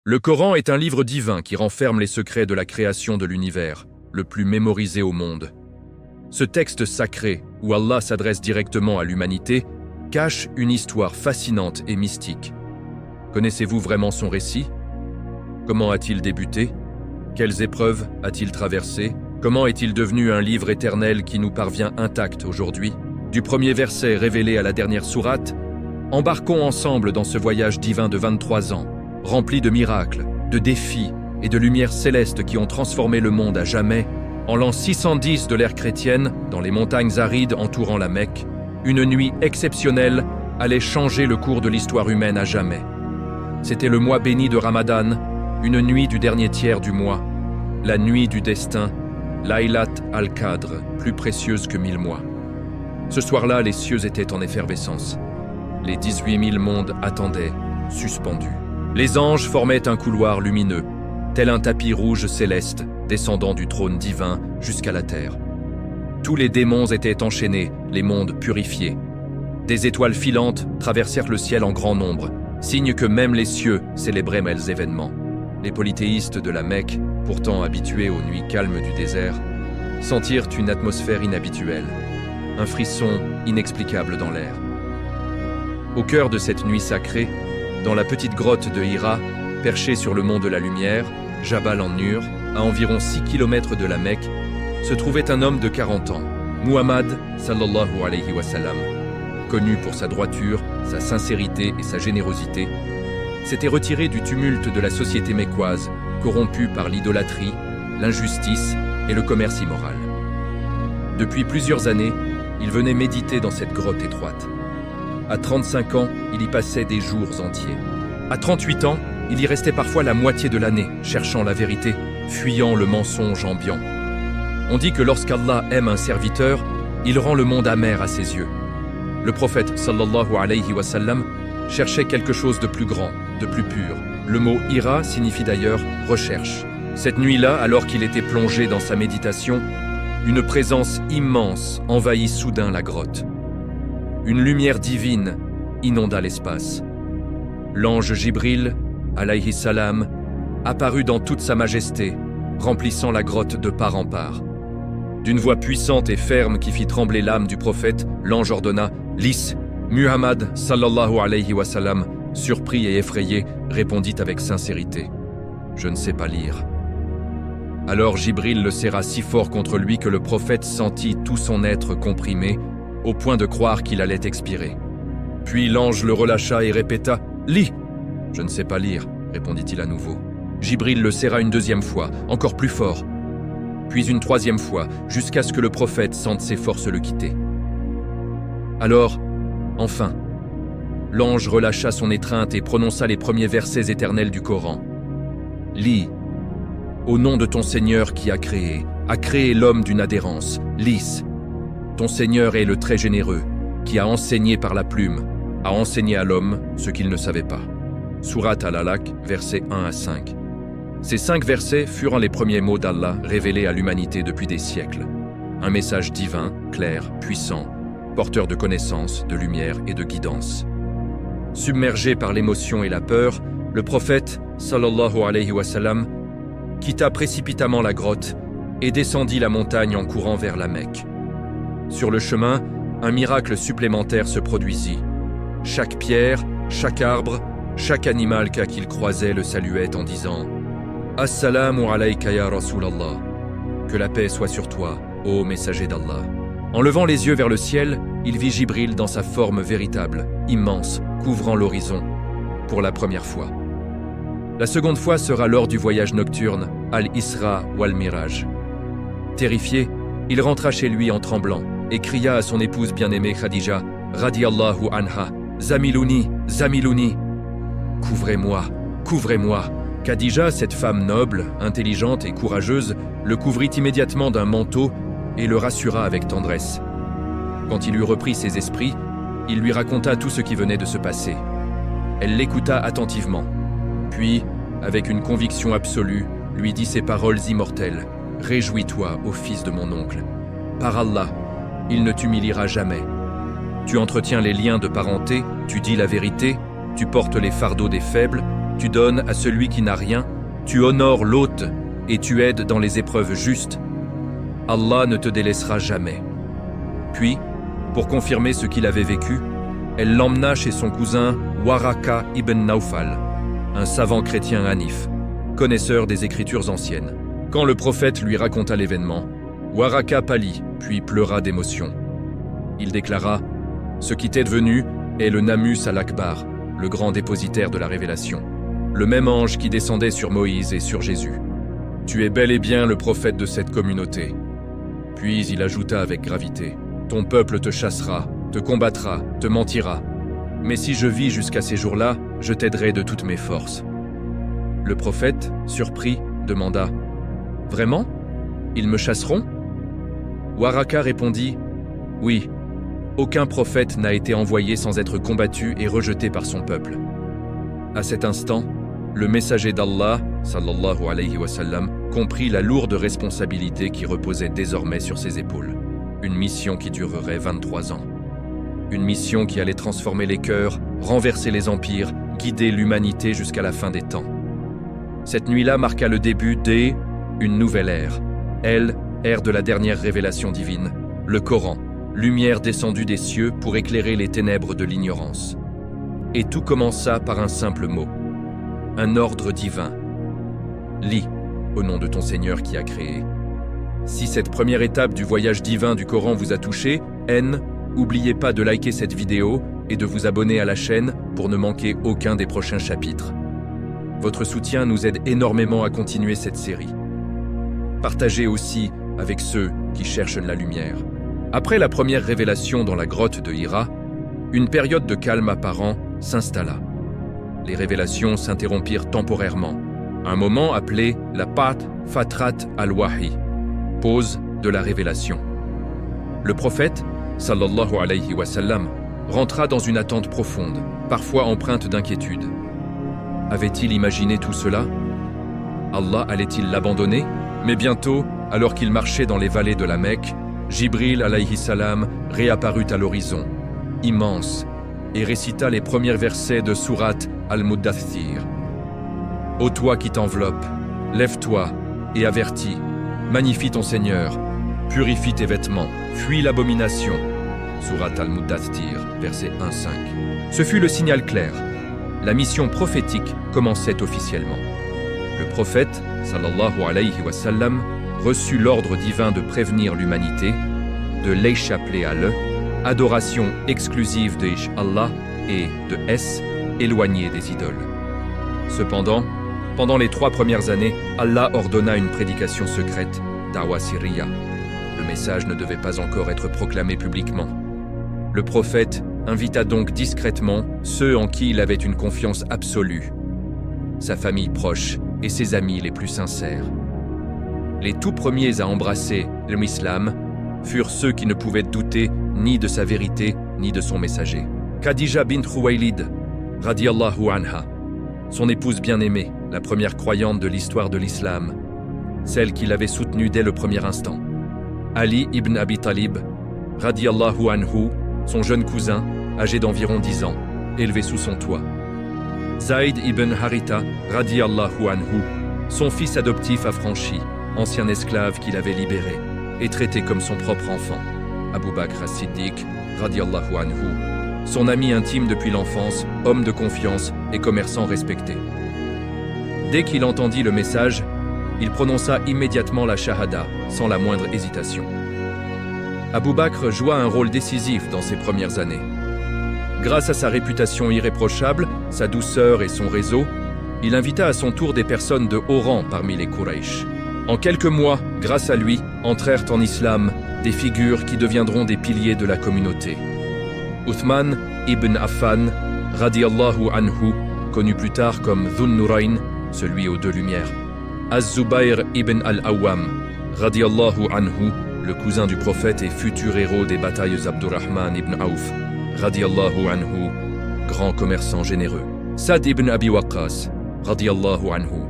Le Coran est un livre divin qui renferme les secrets de la création de l'univers, le plus mémorisé au monde. Ce texte sacré, où Allah s'adresse directement à l'humanité, cache une histoire fascinante et mystique. Connaissez-vous vraiment son récit? Comment a-t-il débuté? Quelles épreuves a-t-il traversées? Comment est-il devenu un livre éternel qui nous parvient intact aujourd'hui? Du premier verset révélé à la dernière sourate, embarquons ensemble dans ce voyage divin de 23 ans, rempli de miracles, de défis et de lumières célestes qui ont transformé le monde à jamais. En l'an 610 de l'ère chrétienne, dans les montagnes arides entourant la Mecque, une nuit exceptionnelle allait changer le cours de l'histoire humaine à jamais. C'était le mois béni de Ramadan, une nuit du dernier tiers du mois, la nuit du destin, Laylat al-Qadr, plus précieuse que 1000 mois. Ce soir-là, les cieux étaient en effervescence. Les 18 000 mondes attendaient, suspendus. Les anges formaient un couloir lumineux, tel un tapis rouge céleste, descendant du trône divin jusqu'à la terre. Tous les démons étaient enchaînés, les mondes purifiés. Des étoiles filantes traversèrent le ciel en grand nombre, signe que même les cieux célébraient les événements. Les polythéistes de la Mecque, pourtant habitués aux nuits calmes du désert, sentirent une atmosphère inhabituelle, un frisson inexplicable dans l'air. Au cœur de cette nuit sacrée, dans la petite grotte de Hira, perchée sur le mont de la Lumière, Jabal an-Nur, à environ 6 km de la Mecque, se trouvait un homme de 40 ans, Muhammad sallallahu alayhi wa sallam. Connu pour sa droiture, sa sincérité et sa générosité, s'était retiré du tumulte de la société mécoise, corrompue par l'idolâtrie, l'injustice et le commerce immoral. Depuis plusieurs années, il venait méditer dans cette grotte étroite. À 35 ans, il y passait des jours entiers. À 38 ans, il y restait parfois la moitié de l'année, cherchant la vérité, fuyant le mensonge ambiant. On dit que lorsqu'Allah aime un serviteur, il rend le monde amer à ses yeux. Le prophète sallallahu alayhi wa sallam cherchait quelque chose de plus grand, de plus pur. Le mot « Hira » signifie d'ailleurs « recherche ». Cette nuit-là, alors qu'il était plongé dans sa méditation, une présence immense envahit soudain la grotte. Une lumière divine inonda l'espace. L'ange Jibril, alayhi salam, apparut dans toute sa majesté, remplissant la grotte de part en part. D'une voix puissante et ferme qui fit trembler l'âme du prophète, l'ange ordonna « Lis !» Muhammad, sallallahu alayhi wa sallam, surpris et effrayé, répondit avec sincérité « Je ne sais pas lire ». Alors Jibril le serra si fort contre lui que le prophète sentit tout son être comprimé, au point de croire qu'il allait expirer. Puis l'ange le relâcha et répéta « Lis !»« Je ne sais pas lire », répondit-il à nouveau. Jibril le serra une deuxième fois, encore plus fort, puis une troisième fois, jusqu'à ce que le prophète sente ses forces le quitter. Alors, enfin, l'ange relâcha son étreinte et prononça les premiers versets éternels du Coran. « Lis, au nom de ton Seigneur qui a créé l'homme d'une adhérence, lis. Ton Seigneur est le très généreux, qui a enseigné par la plume, a enseigné à l'homme ce qu'il ne savait pas. » Sourate Al-Alaq, versets 1 à 5. Ces 5 versets furent les premiers mots d'Allah révélés à l'humanité depuis des siècles. Un message divin, clair, puissant, porteur de connaissances, de lumière et de guidance. Submergé par l'émotion et la peur, le prophète, sallallahu alayhi wa sallam, quitta précipitamment la grotte et descendit la montagne en courant vers la Mecque. Sur le chemin, un miracle supplémentaire se produisit. Chaque pierre, chaque arbre, chaque animal qu'il croisait le saluait en disant « Assalamu alayka ya Rasulallah » que la paix soit sur toi, ô messager d'Allah. En levant les yeux vers le ciel, il vit Jibril dans sa forme véritable, immense, couvrant l'horizon, pour la première fois. La seconde fois sera lors du voyage nocturne, Al-Isra ou Al-Miraj. Terrifié, il rentra chez lui en tremblant et cria à son épouse bien-aimée Khadija, radiyallahu anha, « Zamiluni, Zamiluni !»« Couvrez-moi, couvrez-moi !» Khadija, cette femme noble, intelligente et courageuse, le couvrit immédiatement d'un manteau et le rassura avec tendresse. Quand il eut repris ses esprits, il lui raconta tout ce qui venait de se passer. Elle l'écouta attentivement, puis, avec une conviction absolue, lui dit ces paroles immortelles. « Réjouis-toi, ô fils de mon oncle. Par Allah, il ne t'humiliera jamais. Tu entretiens les liens de parenté, tu dis la vérité, tu portes les fardeaux des faibles, tu donnes à celui qui n'a rien, tu honores l'hôte et tu aides dans les épreuves justes. Allah ne te délaissera jamais. » Puis, pour confirmer ce qu'il avait vécu, elle l'emmena chez son cousin Waraka ibn Nawfal, un savant chrétien hanif, connaisseur des écritures anciennes. Quand le prophète lui raconta l'événement, Waraka pâlit, puis pleura d'émotion. Il déclara « Ce qui t'est devenu est le Namus al-Akbar, le grand dépositaire de la révélation, le même ange qui descendait sur Moïse et sur Jésus. Tu es bel et bien le prophète de cette communauté. » Puis il ajouta avec gravité « Ton peuple te chassera, te combattra, te mentira. Mais si je vis jusqu'à ces jours-là, je t'aiderai de toutes mes forces. » Le prophète, surpris, demanda « Vraiment? Ils me chasseront ?» Waraka répondit « Oui, aucun prophète n'a été envoyé sans être combattu et rejeté par son peuple. » À cet instant, le messager d'Allah, sallallahu alayhi wa sallam, comprit la lourde responsabilité qui reposait désormais sur ses épaules. Une mission qui durerait 23 ans. Une mission qui allait transformer les cœurs, renverser les empires, guider l'humanité jusqu'à la fin des temps. Cette nuit-là marqua le début d'une nouvelle ère. Ère de la dernière révélation divine, le Coran, lumière descendue des cieux pour éclairer les ténèbres de l'ignorance. Et tout commença par un simple mot, un ordre divin. Lis, au nom de ton Seigneur qui a créé. Si cette première étape du voyage divin du Coran vous a touché, n'oubliez pas de liker cette vidéo et de vous abonner à la chaîne pour ne manquer aucun des prochains chapitres. Votre soutien nous aide énormément à continuer cette série. Partagez aussi avec ceux qui cherchent la lumière. Après la première révélation dans la grotte de Hira, une période de calme apparent s'installa. Les révélations s'interrompirent temporairement. Un moment appelé la Fatrat al-Wahi, pause de la révélation. Le prophète, sallallahu alayhi wa sallam, rentra dans une attente profonde, parfois empreinte d'inquiétude. Avait-il imaginé tout cela? Allah allait-il l'abandonner? Mais bientôt, alors qu'il marchait dans les vallées de la Mecque, Jibril alayhi salam réapparut à l'horizon, immense, et récita les premiers versets de sourate Al-Muddathir. « Ô toi qui t'enveloppes, lève-toi et avertis, magnifie ton Seigneur, purifie tes vêtements, fuis l'abomination. » Sourate Al-Muddathir, verset 1-5. Ce fut le signal clair. La mission prophétique commençait officiellement. Le prophète, sallallahu alayhi wa sallam, reçut l'ordre divin de prévenir l'humanité, de l'échapper à adoration exclusive de Allah et de éloigner des idoles. Cependant, pendant les 3 premières années, Allah ordonna une prédication secrète, Da'wa Sirriya. Le message ne devait pas encore être proclamé publiquement. Le prophète invita donc discrètement ceux en qui il avait une confiance absolue, sa famille proche et ses amis les plus sincères. Les tout premiers à embrasser l'islam furent ceux qui ne pouvaient douter ni de sa vérité ni de son messager. Khadija bint Khuwaylid, radiyallahu anha, son épouse bien-aimée, la première croyante de l'histoire de l'islam, celle qui l'avait soutenue dès le premier instant. Ali ibn Abi Talib, radiyallahu anhu, son jeune cousin, âgé d'environ 10 ans, élevé sous son toit. Zayd ibn Haritha, radiyallahu anhu, son fils adoptif affranchi, ancien esclave qu'il avait libéré, et traité comme son propre enfant. Abu Bakr as-Siddiq, radiyallahu anhu, son ami intime depuis l'enfance, homme de confiance et commerçant respecté. Dès qu'il entendit le message, il prononça immédiatement la shahada, sans la moindre hésitation. Abu Bakr joua un rôle décisif dans ses premières années. Grâce à sa réputation irréprochable, sa douceur et son réseau, il invita à son tour des personnes de haut rang parmi les Quraysh. En quelques mois, grâce à lui, entrèrent en islam des figures qui deviendront des piliers de la communauté. Uthman ibn Affan, radiyallahu anhu, connu plus tard comme Dhun Nurayn, celui aux 2 lumières. Az-Zubayr ibn al-Awwam, radiyallahu anhu, le cousin du prophète et futur héros des batailles Abdurrahman ibn Auf, radiyallahu anhu, grand commerçant généreux. Sad ibn Abi Waqqas, radiyallahu anhu,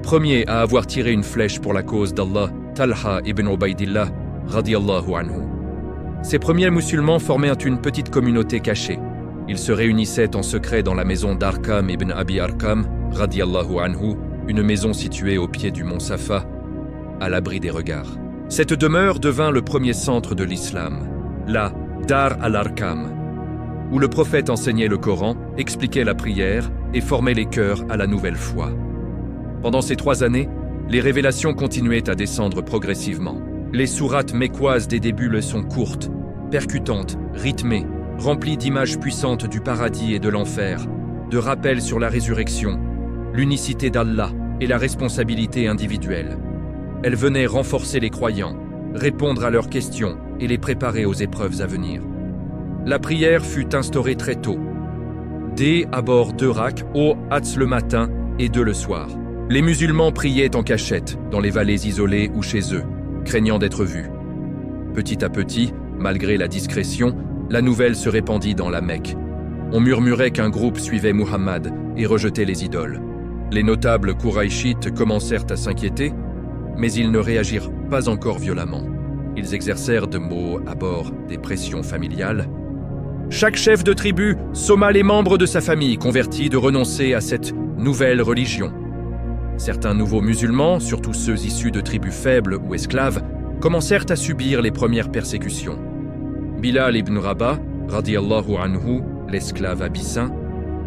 premier à avoir tiré une flèche pour la cause d'Allah, Talha ibn Ubaydillah, radiyallahu anhu. Ces premiers musulmans formaient une petite communauté cachée. Ils se réunissaient en secret dans la maison d'Arqam ibn Abi Arqam, radiyallahu anhu, une maison située au pied du mont Safa, à l'abri des regards. Cette demeure devint le premier centre de l'islam, la Dar al-Arqam, où le prophète enseignait le Coran, expliquait la prière et formait les cœurs à la nouvelle foi. Pendant ces 3 années, les révélations continuaient à descendre progressivement. Les sourates mécoises des débuts sont courtes, percutantes, rythmées, remplies d'images puissantes du paradis et de l'enfer, de rappels sur la résurrection, l'unicité d'Allah et la responsabilité individuelle. Elles venaient renforcer les croyants, répondre à leurs questions et les préparer aux épreuves à venir. La prière fut instaurée très tôt, dès à bord 2 raks, au Hats le matin et 2 le soir. Les musulmans priaient en cachette, dans les vallées isolées ou chez eux, craignant d'être vus. Petit à petit, malgré la discrétion, la nouvelle se répandit dans la Mecque. On murmurait qu'un groupe suivait Muhammad et rejetait les idoles. Les notables Qurayshites commencèrent à s'inquiéter, mais ils ne réagirent pas encore violemment. Ils exercèrent de mots à bord des pressions familiales. Chaque chef de tribu somma les membres de sa famille convertis de renoncer à cette nouvelle religion. Certains nouveaux musulmans, surtout ceux issus de tribus faibles ou esclaves, commencèrent à subir les premières persécutions. Bilal ibn Rabah, radiyallahu anhu, l'esclave abyssin,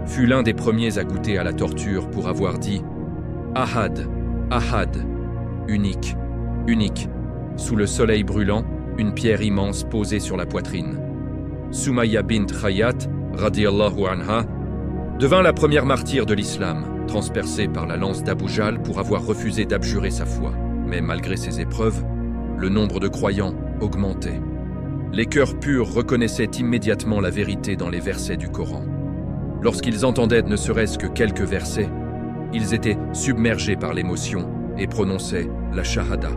fut l'un des premiers à goûter à la torture pour avoir dit « Ahad, Ahad », unique, unique, sous le soleil brûlant, une pierre immense posée sur la poitrine. Sumayya bint Khayat, radiyallahu anha, devint la première martyre de l'islam, transpercée par la lance d'Abu Jahl pour avoir refusé d'abjurer sa foi. Mais malgré ces épreuves, le nombre de croyants augmentait. Les cœurs purs reconnaissaient immédiatement la vérité dans les versets du Coran. Lorsqu'ils entendaient ne serait-ce que quelques versets, ils étaient submergés par l'émotion et prononçaient la shahada.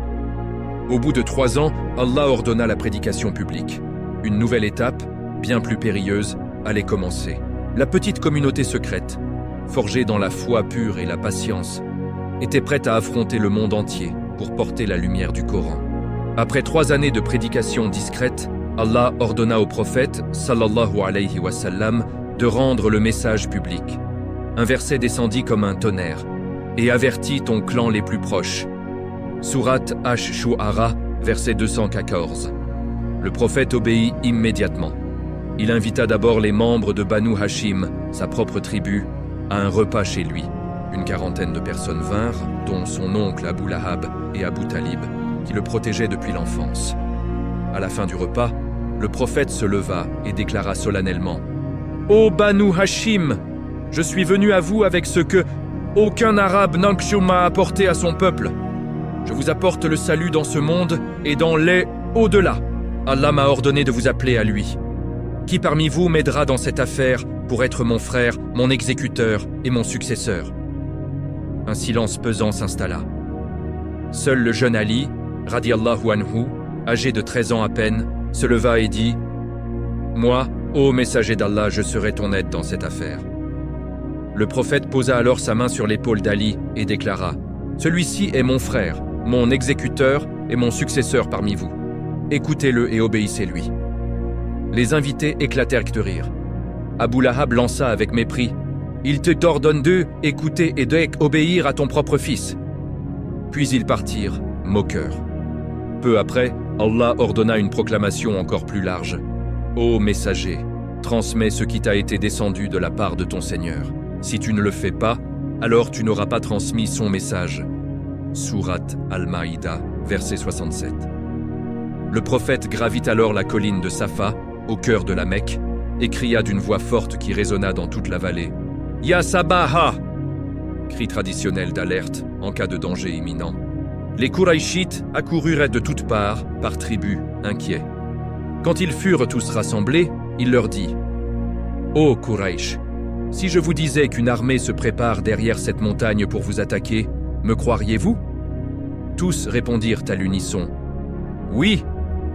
Au bout de 3 ans, Allah ordonna la prédication publique. Une nouvelle étape, bien plus périlleuse, allait commencer. La petite communauté secrète, forgée dans la foi pure et la patience, était prête à affronter le monde entier pour porter la lumière du Coran. Après 3 années de prédication discrète, Allah ordonna au prophète, sallallahu alayhi wa sallam, de rendre le message public. Un verset descendit comme un tonnerre et avertit ton clan les plus proches. Sourate Ash-Shu'ara, verset 214. Le prophète obéit immédiatement. Il invita d'abord les membres de Banu Hashim, sa propre tribu, à un repas chez lui. Une 40aine de personnes vinrent, dont son oncle Abu Lahab et Abu Talib, qui le protégeaient depuis l'enfance. À la fin du repas, le prophète se leva et déclara solennellement « Ô Banu Hashim, je suis venu à vous avec ce que aucun arabe Nankshum m'a apporté à son peuple. Je vous apporte le salut dans ce monde et dans les au-delà. Allah m'a ordonné de vous appeler à lui. Qui parmi vous m'aidera dans cette affaire pour être mon frère, mon exécuteur et mon successeur ?» Un silence pesant s'installa. Seul le jeune Ali, radiyallahu anhu, âgé de 13 ans à peine, se leva et dit « Moi, ô messager d'Allah, je serai ton aide dans cette affaire. » Le prophète posa alors sa main sur l'épaule d'Ali et déclara « Celui-ci est mon frère, mon exécuteur et mon successeur parmi vous. Écoutez-le et obéissez-lui. » Les invités éclatèrent de rire. Abu Lahab lança avec mépris « Il te t'ordonne d'écouter et d'obéir à ton propre fils. » Puis ils partirent, moqueurs. Peu après, Allah ordonna une proclamation encore plus large. « Ô messager, transmets ce qui t'a été descendu de la part de ton Seigneur. Si tu ne le fais pas, alors tu n'auras pas transmis son message. » Sourate Al-Maïda, verset 67. Le prophète gravit alors la colline de Safa, au cœur de la Mecque, et cria d'une voix forte qui résonna dans toute la vallée. « Ya Sabaha !» Cri traditionnel d'alerte en cas de danger imminent. Les Qurayshites accoururent de toutes parts, par tribus, inquiets. Quand ils furent tous rassemblés, il leur dit « Ô Quraysh, si je vous disais qu'une armée se prépare derrière cette montagne pour vous attaquer, me croiriez-vous » Tous répondirent à l'unisson « Oui,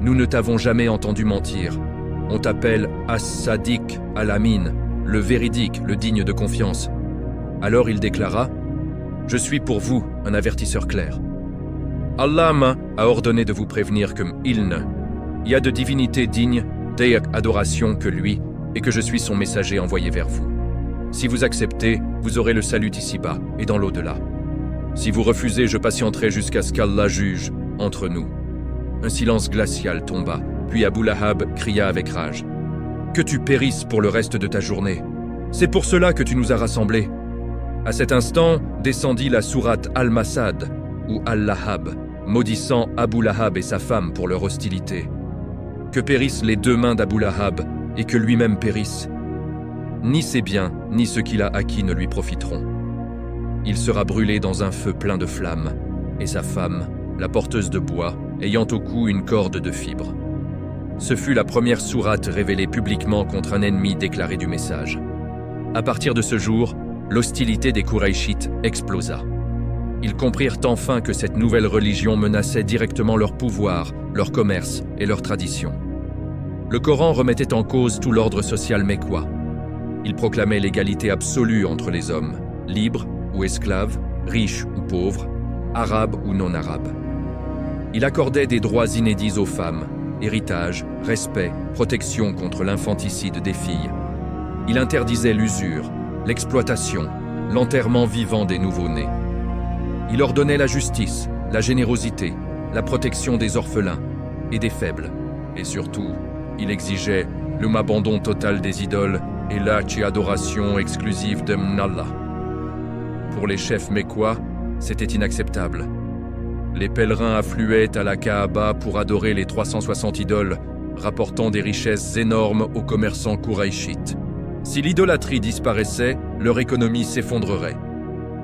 nous ne t'avons jamais entendu mentir. On t'appelle As-Sadiq Al-Amin, le véridique, le digne de confiance. » Alors il déclara « Je suis pour vous un avertisseur clair. Allah a ordonné de vous prévenir que il y a de divinité digne d'adoration que lui et que je suis son messager envoyé vers vous. Si vous acceptez, vous aurez le salut ici-bas et dans l'au-delà. Si vous refusez, je patienterai jusqu'à ce qu'Allah juge entre nous. » Un silence glacial tomba, puis Abu Lahab cria avec rage. « Que tu périsses pour le reste de ta journée. C'est pour cela que tu nous as rassemblés. » À cet instant, descendit la sourate Al-Masad, ou Al-Lahab, maudissant Abu Lahab et sa femme pour leur hostilité. Que périssent les deux mains d'Abu Lahab, et que lui-même périsse. Ni ses biens, ni ce qu'il a acquis ne lui profiteront. Il sera brûlé dans un feu plein de flammes, et sa femme, la porteuse de bois, ayant au cou une corde de fibres. Ce fut la première sourate révélée publiquement contre un ennemi déclaré du message. À partir de ce jour, l'hostilité des Qurayshites explosa. Ils comprirent enfin que cette nouvelle religion menaçait directement leur pouvoir, leur commerce et leur tradition. Le Coran remettait en cause tout l'ordre social mécois. Il proclamait l'égalité absolue entre les hommes, libres ou esclaves, riches ou pauvres, arabes ou non-arabes. Il accordait des droits inédits aux femmes, héritage, respect, protection contre l'infanticide des filles. Il interdisait l'usure, l'exploitation, l'enterrement vivant des nouveau-nés. Il ordonnait la justice, la générosité, la protection des orphelins et des faibles. Et surtout, il exigeait l'abandon total des idoles et l'adoration exclusive de Allah. Pour les chefs mécois, c'était inacceptable. Les pèlerins affluaient à la Kaaba pour adorer les 360 idoles, rapportant des richesses énormes aux commerçants Qurayshites. Si l'idolâtrie disparaissait, leur économie s'effondrerait.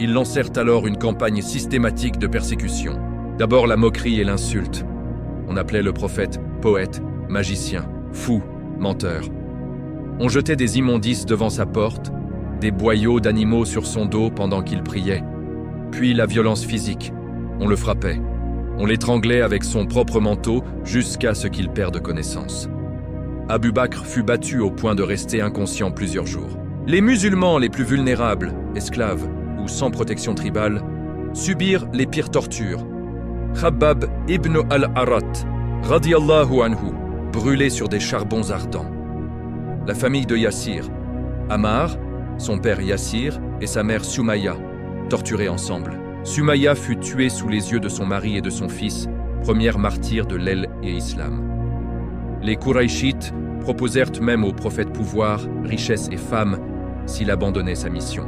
Ils lancèrent alors une campagne systématique de persécution. D'abord la moquerie et l'insulte. On appelait le prophète poète, magicien, fou, menteur. On jetait des immondices devant sa porte, des boyaux d'animaux sur son dos pendant qu'il priait. Puis la violence physique. On le frappait. On l'étranglait avec son propre manteau jusqu'à ce qu'il perde connaissance. Abu Bakr fut battu au point de rester inconscient plusieurs jours. Les musulmans les plus vulnérables, esclaves ou sans protection tribale, subirent les pires tortures. Khabbab ibn al-Arat, radiyallahu anhu, brûlé sur des charbons ardents. La famille de Yassir, Ammar, son père Yassir et sa mère Sumayya, torturés ensemble. Sumayya fut tuée sous les yeux de son mari et de son fils, première martyre de l'aile et islam. Les Qurayshites proposèrent même au prophète pouvoir, richesse et femme s'il abandonnait sa mission.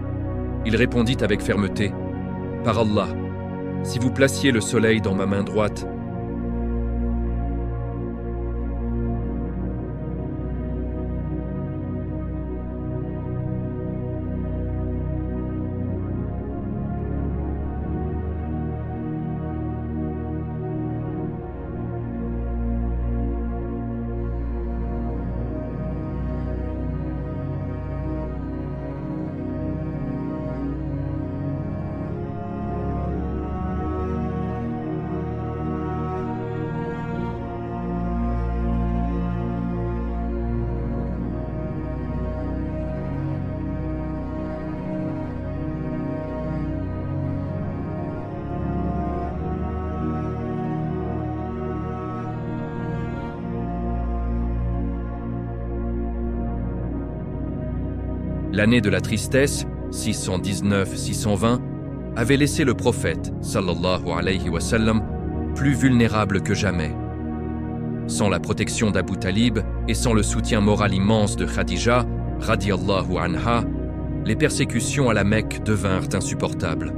Il répondit avec fermeté « Par Allah, si vous placiez le soleil dans ma main droite, L'année de la tristesse, 619-620, avait laissé le prophète, sallallahu alayhi wa sallam, plus vulnérable que jamais. Sans la protection d'Abu Talib et sans le soutien moral immense de Khadija, radiyallahu anha, les persécutions à la Mecque devinrent insupportables.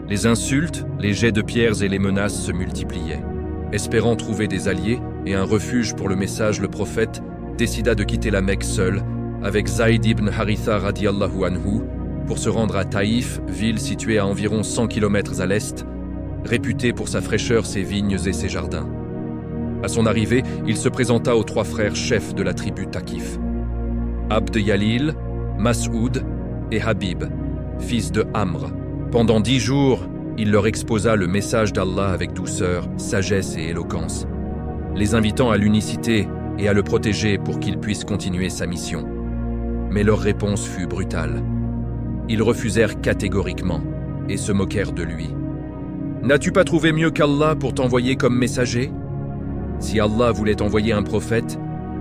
Les insultes, les jets de pierres et les menaces se multipliaient. Espérant trouver des alliés et un refuge pour le message, le prophète décida de quitter la Mecque seul, avec Zayd ibn Haritha radiyallahu anhu, pour se rendre à Taïf, ville située à environ 100 km à l'est, réputée pour sa fraîcheur, ses vignes et ses jardins. À son arrivée, il se présenta aux trois frères chefs de la tribu Thaqif, Abd Yalil, Mas'oud et Habib, fils de Amr. Pendant 10 jours, il leur exposa le message d'Allah avec douceur, sagesse et éloquence, les invitant à l'unicité et à le protéger pour qu'il puisse continuer sa mission. Mais leur réponse fut brutale. Ils refusèrent catégoriquement et se moquèrent de lui. « N'as-tu pas trouvé mieux qu'Allah pour t'envoyer comme messager ? Si Allah voulait envoyer un prophète,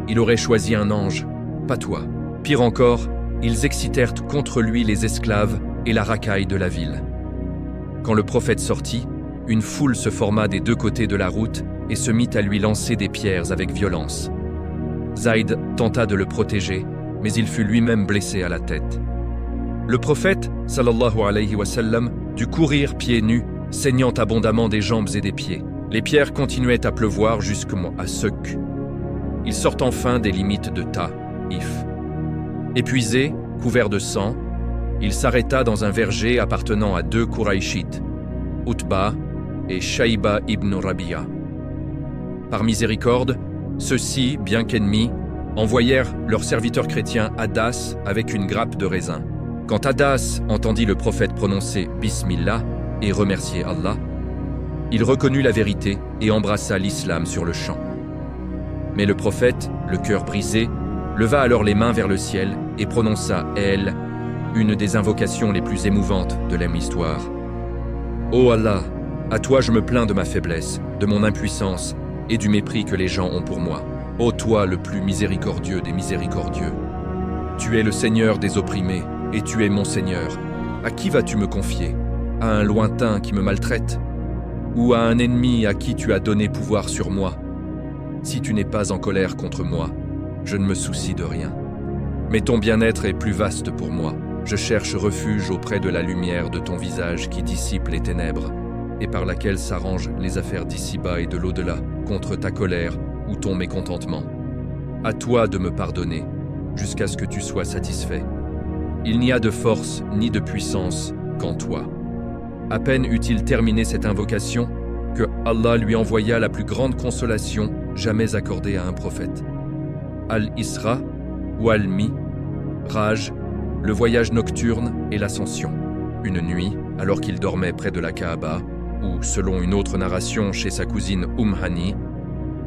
il aurait choisi un ange, pas toi. Pire encore, ils excitèrent contre lui les esclaves et la racaille de la ville. Quand le prophète sortit, une foule se forma des deux côtés de la route et se mit à lui lancer des pierres avec violence. Zayd tenta de le protéger, mais il fut lui-même blessé à la tête. Le prophète, sallallahu alayhi wa sallam, dut courir pieds nus, saignant abondamment des jambes et des pieds. Les pierres continuaient à pleuvoir jusqu'à Suk. Il sort enfin des limites de Taïf. Épuisé, couvert de sang, il s'arrêta dans un verger appartenant à deux Qurayshites, Utba et Shaïba ibn Rabi'a. Par miséricorde, ceux-ci, bien qu'ennemis, envoyèrent leur serviteur chrétien Hadas avec une grappe de raisin. Quand Hadas entendit le prophète prononcer « Bismillah » et remercier Allah, il reconnut la vérité et embrassa l'islam sur le champ. Mais le prophète, le cœur brisé, leva alors les mains vers le ciel et prononça « El », une des invocations les plus émouvantes de l'histoire. « Ô Allah, à toi je me plains de ma faiblesse, de mon impuissance et du mépris que les gens ont pour moi. Ô toi le plus miséricordieux des miséricordieux. Tu es le Seigneur des opprimés et tu es mon Seigneur. À qui vas-tu me confier? À un lointain qui me maltraite? Ou à un ennemi à qui tu as donné pouvoir sur moi? Si tu n'es pas en colère contre moi, je ne me soucie de rien. Mais ton bien-être est plus vaste pour moi. Je cherche refuge auprès de la lumière de ton visage qui dissipe les ténèbres et par laquelle s'arrangent les affaires d'ici-bas et de l'au-delà contre ta colère ou ton mécontentement. À toi de me pardonner jusqu'à ce que tu sois satisfait. Il n'y a de force ni de puissance qu'en toi. À peine eut-il terminé cette invocation que Allah lui envoya la plus grande consolation jamais accordée à un prophète. Al-Isra ou Al-Mi'raj, le voyage nocturne et l'ascension. Une nuit, alors qu'il dormait près de la Kaaba, ou selon une autre narration chez sa cousine Hani,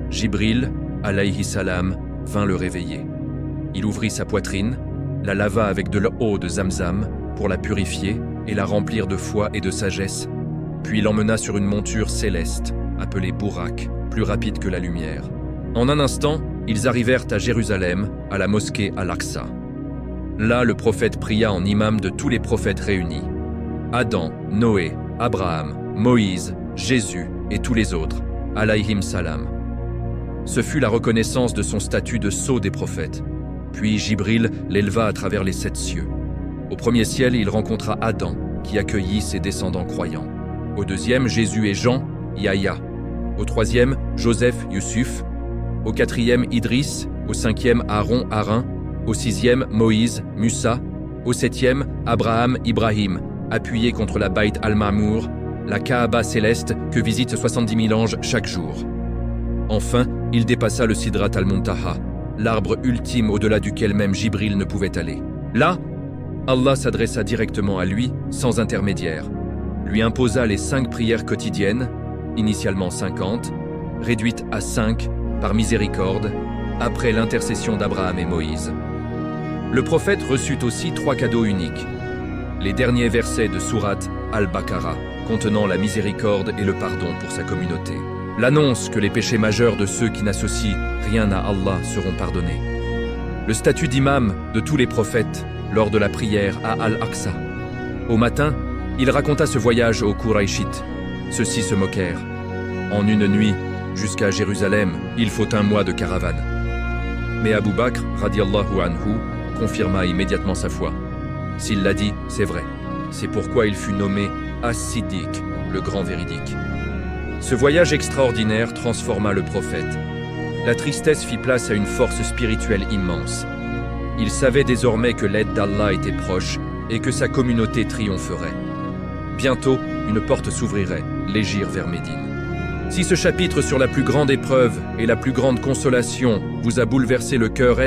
Jibril, alayhi salam, vint le réveiller. Il ouvrit sa poitrine, la lava avec de l'eau de Zamzam pour la purifier et la remplir de foi et de sagesse, puis l'emmena sur une monture céleste, appelée Bourak, plus rapide que la lumière. En un instant, ils arrivèrent à Jérusalem, à la mosquée Al-Aqsa. Là, le prophète pria en imam de tous les prophètes réunis. Adam, Noé, Abraham, Moïse, Jésus et tous les autres, alayhim salam. Ce fut la reconnaissance de son statut de sceau des prophètes. Puis Jibril l'éleva à travers les 7 cieux. Au premier ciel, il rencontra Adam, qui accueillit ses descendants croyants. Au deuxième, Jésus et Jean, Yahya. Au troisième, Joseph, Yusuf. Au quatrième, Idriss. Au cinquième, Aaron, Arin. Au sixième, Moïse, Musa. Au septième, Abraham, Ibrahim, appuyé contre la Bayt al-Ma'mour, la Kaaba céleste que visitent 70 000 anges chaque jour. Enfin, il dépassa le Sidrat al-Muntaha, l'arbre ultime au-delà duquel même Jibril ne pouvait aller. Là, Allah s'adressa directement à lui, sans intermédiaire, lui imposa les 5 prières quotidiennes, initialement 50, réduites à 5 par miséricorde, après l'intercession d'Abraham et Moïse. Le prophète reçut aussi 3 cadeaux uniques. Les derniers versets de sourate Al-Baqarah, contenant la miséricorde et le pardon pour sa communauté. L'annonce que les péchés majeurs de ceux qui n'associent rien à Allah seront pardonnés. Le statut d'imam de tous les prophètes lors de la prière à Al-Aqsa. Au matin, il raconta ce voyage aux Qurayshites. Ceux-ci se moquèrent. En une nuit, jusqu'à Jérusalem, il faut 1 mois de caravane. Mais Abu Bakr, radiallahu anhu, confirma immédiatement sa foi. S'il l'a dit, c'est vrai. C'est pourquoi il fut nommé As-Siddiq, le grand véridique. Ce voyage extraordinaire transforma le prophète. La tristesse fit place à une force spirituelle immense. Il savait désormais que l'aide d'Allah était proche et que sa communauté triompherait. Bientôt, une porte s'ouvrirait, l'Hégire vers Médine. Si ce chapitre sur la plus grande épreuve et la plus grande consolation vous a bouleversé le cœur,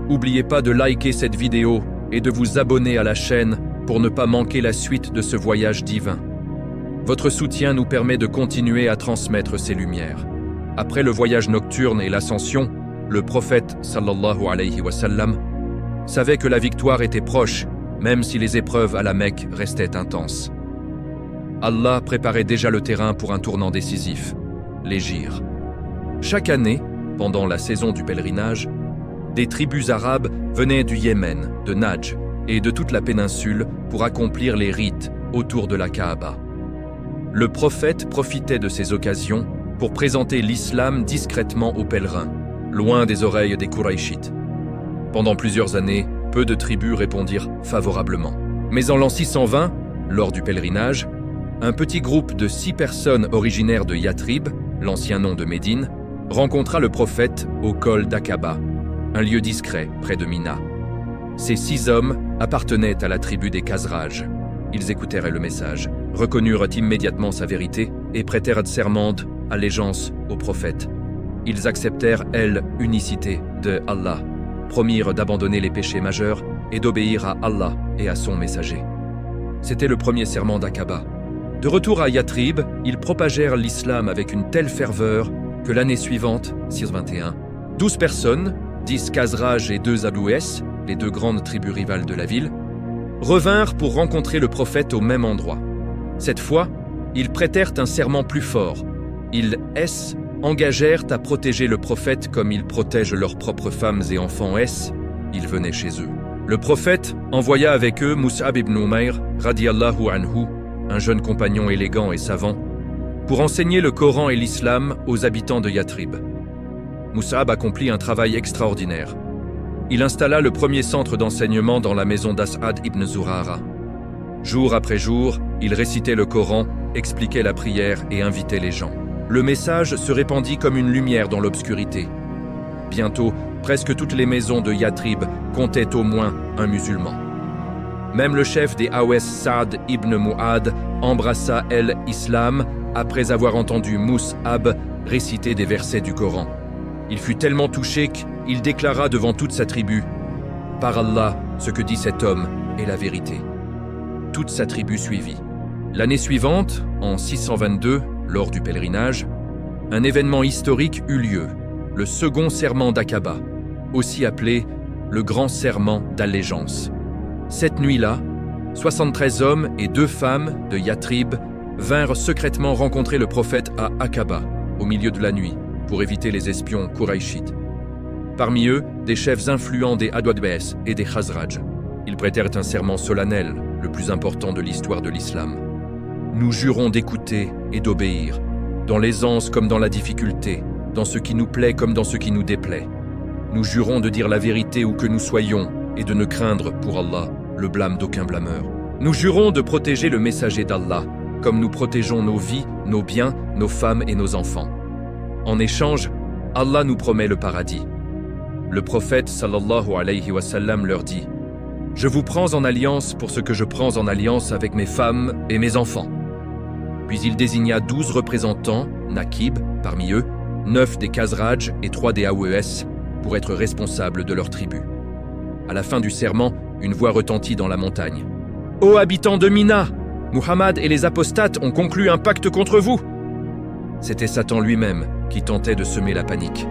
n'oubliez pas de liker cette vidéo et de vous abonner à la chaîne pour ne pas manquer la suite de ce voyage divin. Votre soutien nous permet de continuer à transmettre ces lumières. Après le voyage nocturne et l'ascension, le prophète sallallahu alayhi wa sallam savait que la victoire était proche, même si les épreuves à la Mecque restaient intenses. Allah préparait déjà le terrain pour un tournant décisif, l'Hégire. Chaque année, pendant la saison du pèlerinage, des tribus arabes venaient du Yémen, de Najd et de toute la péninsule pour accomplir les rites autour de la Kaaba. Le prophète profitait de ces occasions pour présenter l'islam discrètement aux pèlerins, loin des oreilles des Qurayshites. Pendant plusieurs années, peu de tribus répondirent favorablement. Mais en l'an 620, lors du pèlerinage, un petit groupe de 6 personnes originaires de Yathrib, l'ancien nom de Médine, rencontra le prophète au col d'Aqaba, un lieu discret près de Mina. Ces 6 hommes appartenaient à la tribu des Khazraj. Ils écoutèrent le message, reconnurent immédiatement sa vérité et prêtèrent serment d'allégeance au prophète. Ils acceptèrent l'unicité de Allah, promirent d'abandonner les péchés majeurs et d'obéir à Allah et à son messager. C'était le premier serment d'Aqaba. De retour à Yathrib, ils propagèrent l'islam avec une telle ferveur que l'année suivante, 621, 12 personnes, 10 Khazraj et 2 Alouès, les 2 grandes tribus rivales de la ville, revinrent pour rencontrer le prophète au même endroit. Cette fois, ils prêtèrent un serment plus fort. Ils engagèrent à protéger le prophète comme ils protègent leurs propres femmes et enfants. Ils venaient chez eux. Le prophète envoya avec eux Mus'ab ibn Umayr, radiyallahu anhu, un jeune compagnon élégant et savant, pour enseigner le Coran et l'islam aux habitants de Yathrib. Mus'ab accomplit un travail extraordinaire. Il installa le premier centre d'enseignement dans la maison d'As'ad ibn Zurara. Jour après jour, il récitait le Coran, expliquait la prière et invitait les gens. Le message se répandit comme une lumière dans l'obscurité. Bientôt, presque toutes les maisons de Yathrib comptaient au moins un musulman. Même le chef des Aws, Saad ibn Mu'ad, embrassa l'islam après avoir entendu Mus'ab réciter des versets du Coran. Il fut tellement touché qu'il déclara devant toute sa tribu « Par Allah, ce que dit cet homme est la vérité ». Toute sa tribu suivit. L'année suivante, en 622, lors du pèlerinage, un événement historique eut lieu, le second serment d'Aqaba, aussi appelé le grand serment d'allégeance. Cette nuit-là, 73 hommes et 2 femmes de Yathrib vinrent secrètement rencontrer le prophète à Aqaba, au milieu de la nuit, pour éviter les espions Qurayshites. Parmi eux, des chefs influents des Awadbès et des Khazraj. Ils prêtèrent un serment solennel, le plus important de l'histoire de l'islam. Nous jurons d'écouter et d'obéir, dans l'aisance comme dans la difficulté, dans ce qui nous plaît comme dans ce qui nous déplaît. Nous jurons de dire la vérité où que nous soyons et de ne craindre pour Allah le blâme d'aucun blâmeur. Nous jurons de protéger le messager d'Allah, comme nous protégeons nos vies, nos biens, nos femmes et nos enfants. En échange, Allah nous promet le paradis. Le prophète sallallahu alayhi wa sallam leur dit « Je vous prends en alliance pour ce que je prends en alliance avec mes femmes et mes enfants. » Puis il désigna 12 représentants, Naqib, parmi eux, 9 des Khazraj et 3 des Aws, pour être responsables de leur tribu. À la fin du serment, une voix retentit dans la montagne. « Ô habitants de Mina, Muhammad et les apostates ont conclu un pacte contre vous !» C'était Satan lui-même qui tentait de semer la panique.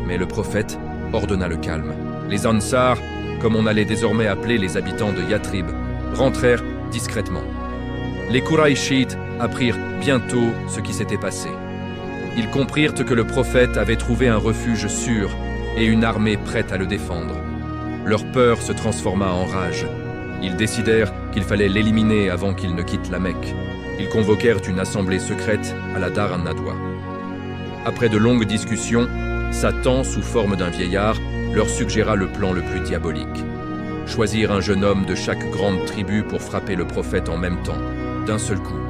Mais le prophète ordonna le calme. Les Ansar, comme on allait désormais appeler les habitants de Yathrib, rentrèrent discrètement. Les Qurayshites apprirent bientôt ce qui s'était passé. Ils comprirent que le prophète avait trouvé un refuge sûr et une armée prête à le défendre. Leur peur se transforma en rage. Ils décidèrent qu'il fallait l'éliminer avant qu'il ne quitte la Mecque. Ils convoquèrent une assemblée secrète à la Dar an-Nadwa. Après de longues discussions, Satan, sous forme d'un vieillard, leur suggéra le plan le plus diabolique. Choisir un jeune homme de chaque grande tribu pour frapper le prophète en même temps, d'un seul coup.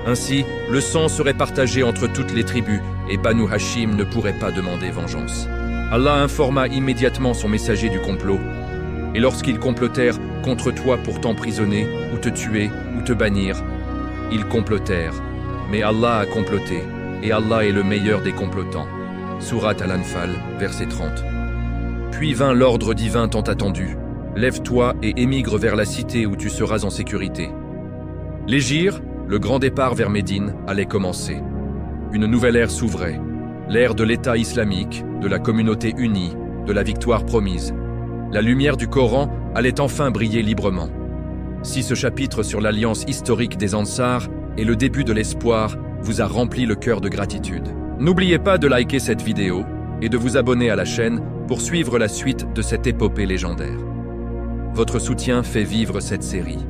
Ainsi, le sang serait partagé entre toutes les tribus et Banu Hashim ne pourrait pas demander vengeance. Allah informa immédiatement son messager du complot. Et lorsqu'ils complotèrent contre toi pour t'emprisonner, ou te tuer, ou te bannir, ils complotèrent. Mais Allah a comploté, et Allah est le meilleur des complotants. Sourate Al-Anfal, verset 30. Puis vint l'ordre divin tant attendu. Lève-toi et émigre vers la cité où tu seras en sécurité. L'Hégire, le grand départ vers Médine, allait commencer. Une nouvelle ère s'ouvrait. L'ère de l'État islamique, de la communauté unie, de la victoire promise. La lumière du Coran allait enfin briller librement. Si ce chapitre sur l'alliance historique des Ansar et le début de l'espoir vous a rempli le cœur de gratitude, n'oubliez pas de liker cette vidéo et de vous abonner à la chaîne pour suivre la suite de cette épopée légendaire. Votre soutien fait vivre cette série.